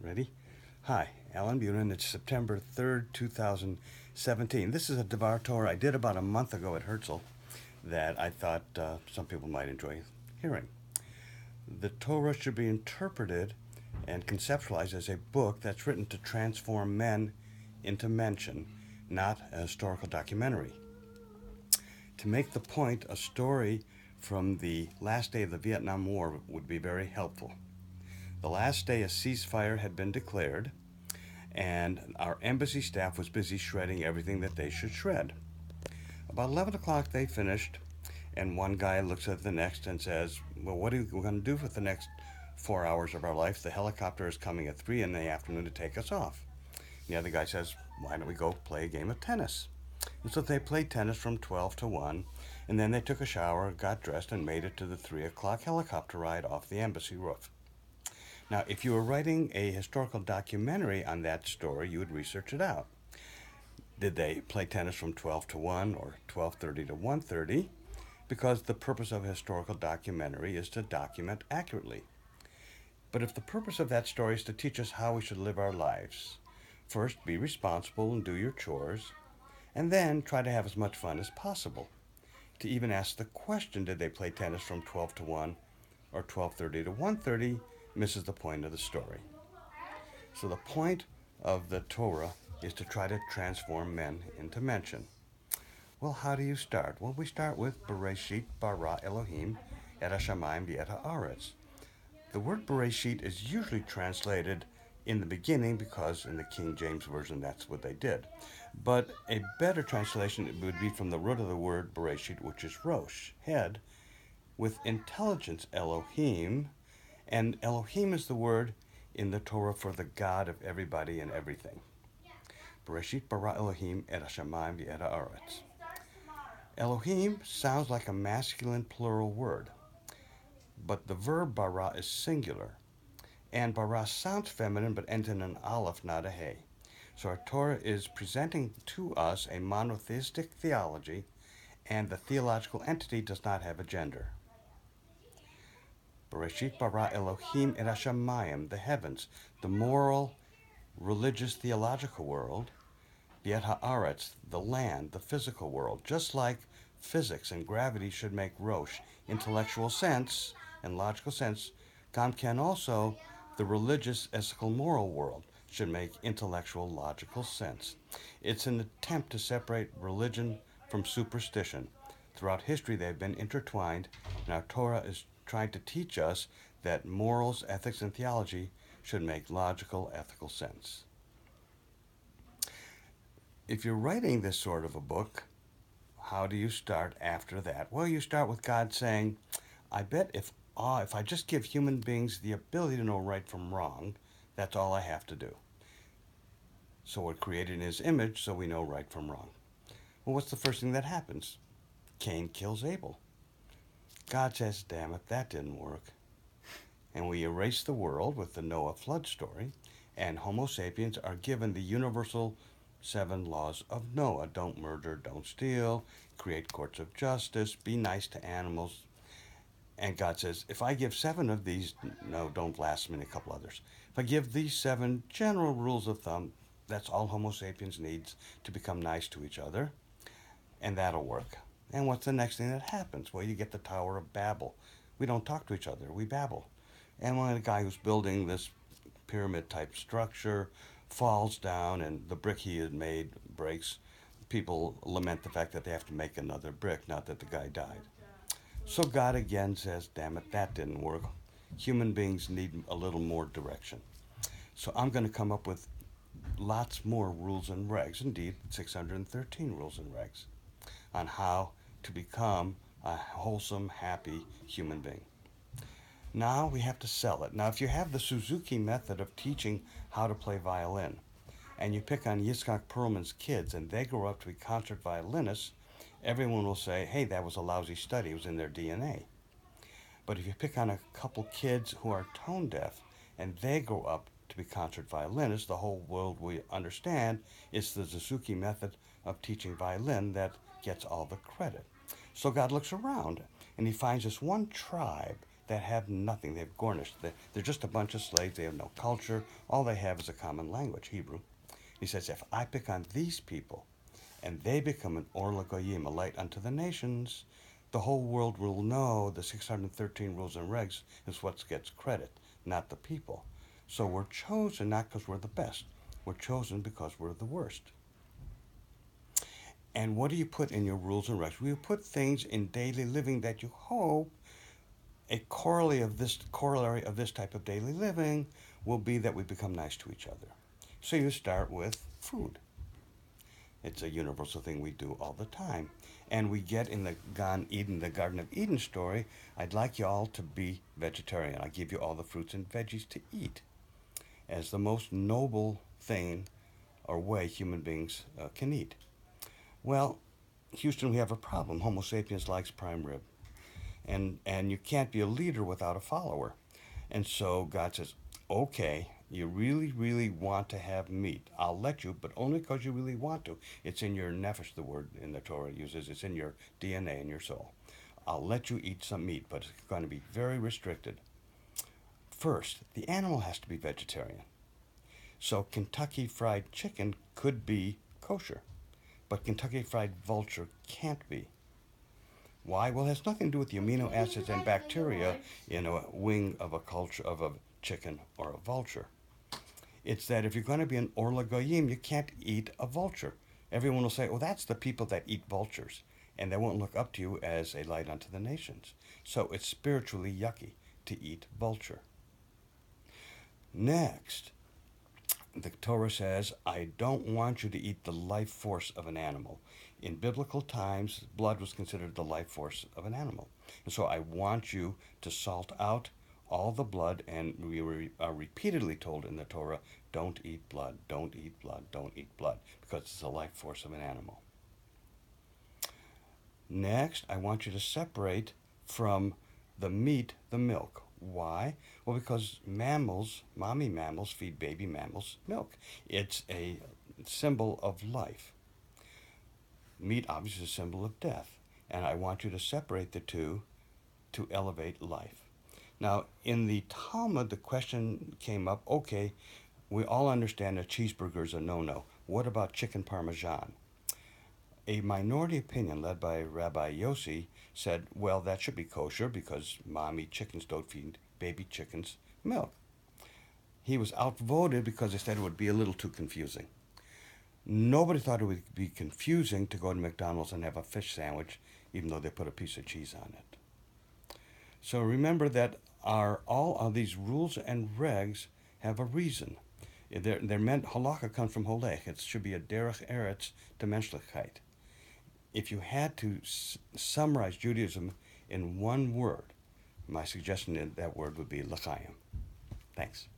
Ready? Hi, Alan Bunin. It's September 3rd, 2017. This is a dvar Torah I did about a month ago at Herzl that I thought some people might enjoy hearing. The Torah should be interpreted and conceptualized as a book that's written to transform men into Mensches, not a historical documentary. To make the point, a story from the last day of the Vietnam War would be very helpful. The last day a ceasefire had been declared, and our embassy staff was busy shredding everything that they should shred. About 11 o'clock they finished, and one guy looks at the next and says, well, what are we going to do for the next 4 hours of our life? The helicopter is coming at 3 in the afternoon to take us off. The other guy says, why don't we go play a game of tennis? And so they played tennis from 12 to 1, and then they took a shower, got dressed, and made it to the 3 o'clock helicopter ride off the embassy roof. Now, if you were writing a historical documentary on that story, you would research it out. Did they play tennis from 12 to 1 or 12:30 to 1:30? Because the purpose of a historical documentary is to document accurately. But if the purpose of that story is to teach us how we should live our lives, first be responsible and do your chores, and then try to have as much fun as possible. To even ask the question, did they play tennis from 12 to 1 or 12:30 to 1:30, misses the point of the story. So the point of the Torah is to try to transform men into Mensches. Well, how do you start? Well, we start with Bereshit bara Elohim et hashamayim v'et haaretz. The word Bereshit is usually translated in the beginning because in the King James Version that's what they did. But a better translation would be from the root of the word Bereshit, which is Rosh, head, with intelligence Elohim, and Elohim is the word in the Torah for the God of everybody and everything. Bereshit bara Elohim et hashamayim v'et haaretz. Elohim sounds like a masculine plural word, but the verb bara is singular, and bara sounds feminine but ends in an aleph, not a hey. So our Torah is presenting to us a monotheistic theology, and the theological entity does not have a gender. Bereshit bara Elohim et hashamayim, the heavens, the moral, religious, theological world, v'et haaretz, the land, the physical world. Just like physics and gravity should make Rosh, intellectual sense and logical sense, God can also, the religious, ethical, moral world, should make intellectual, logical sense. It's an attempt to separate religion from superstition. Throughout history, they've been intertwined, and our Torah is trying to teach us that morals, ethics, and theology should make logical, ethical sense. If you're writing this sort of a book, how do you start after that? Well, you start with God saying, I bet if I just give human beings the ability to know right from wrong, that's all I have to do. So we're created in His image, so we know right from wrong. Well, what's the first thing that happens? Cain kills Abel. God says, damn it, that didn't work. And we erase the world with the Noah flood story, and Homo sapiens are given the universal 7 laws of Noah. Don't murder, don't steal, create courts of justice, be nice to animals. And God says, if I give 7 of these, no, don't blaspheme, a couple others. If I give these 7 general rules of thumb, that's all Homo sapiens needs to become nice to each other, and that'll work. And what's the next thing that happens? Well, you get the Tower of Babel. We don't talk to each other, we babble. And when the guy who's building this pyramid-type structure falls down and the brick he had made breaks, people lament the fact that they have to make another brick, not that the guy died. So God again says, damn it, that didn't work. Human beings need a little more direction. So I'm going to come up with lots more rules and regs, indeed 613 rules and regs, on how to become a wholesome, happy human being. Now we have to sell it. Now, if you have the Suzuki method of teaching how to play violin, and you pick on Yitzhak Perlman's kids and they grow up to be concert violinists, everyone will say, hey, that was a lousy study, it was in their DNA. But if you pick on a couple kids who are tone deaf and they grow up to be concert violinists, the whole world will understand it's the Suzuki method of teaching violin that gets all the credit. So God looks around and He finds this one tribe that have nothing. They've garnished. They're just a bunch of slaves. They have no culture. All they have is a common language, Hebrew. He says, if I pick on these people and they become an or l'goyim, a light unto the nations, the whole world will know the 613 rules and regs is what gets credit, not the people. So we're chosen not because we're the best. We're chosen because we're the worst. And what do you put in your rules and regs? We put things in daily living that you hope a corollary of this type of daily living will be that we become nice to each other. So you start with food. It's a universal thing we do all the time. And we get in the Garden of Eden story, I'd like you all to be vegetarian. I give you all the fruits and veggies to eat as the most noble thing or way human beings can eat. Well, Houston, we have a problem. Homo sapiens likes prime rib. And you can't be a leader without a follower. And so God says, okay, you really, really want to have meat. I'll let you, but only because you really want to. It's in your nefesh, the word in the Torah uses. It's in your DNA, in your soul. I'll let you eat some meat, but it's going to be very restricted. First, the animal has to be vegetarian. So Kentucky Fried Chicken could be kosher, but Kentucky Fried Vulture can't be. Why? Well, it has nothing to do with the amino acids and bacteria in a wing of a chicken or a vulture. It's that if you're going to be an or l'goyim, you can't eat a vulture. Everyone will say, oh, that's the people that eat vultures. And they won't look up to you as a light unto the nations. So it's spiritually yucky to eat vulture. Next, the Torah says, I don't want you to eat the life force of an animal. In biblical times, blood was considered the life force of an animal. And so I want you to salt out all the blood, and we are repeatedly told in the Torah, don't eat blood, don't eat blood, don't eat blood, because it's the life force of an animal. Next, I want you to separate from the meat the milk. Why? Well, because mommy mammals feed baby mammals milk. It's a symbol of life. Meat obviously is a symbol of death. And I want you to separate the two to elevate life. Now, in the Talmud, the question came up, okay, we all understand that cheeseburger is a no-no. What about chicken parmesan? A minority opinion led by Rabbi Yossi said, well, that should be kosher because mommy chickens don't feed baby chickens milk. He was outvoted because they said it would be a little too confusing. Nobody thought it would be confusing to go to McDonald's and have a fish sandwich, even though they put a piece of cheese on it. So remember that all of these rules and regs have a reason. They're meant, halakha comes from holech. It should be a derech eretz to menschlichkeit. If you had to summarize Judaism in one word, my suggestion is that word would be l'chaim. Thanks.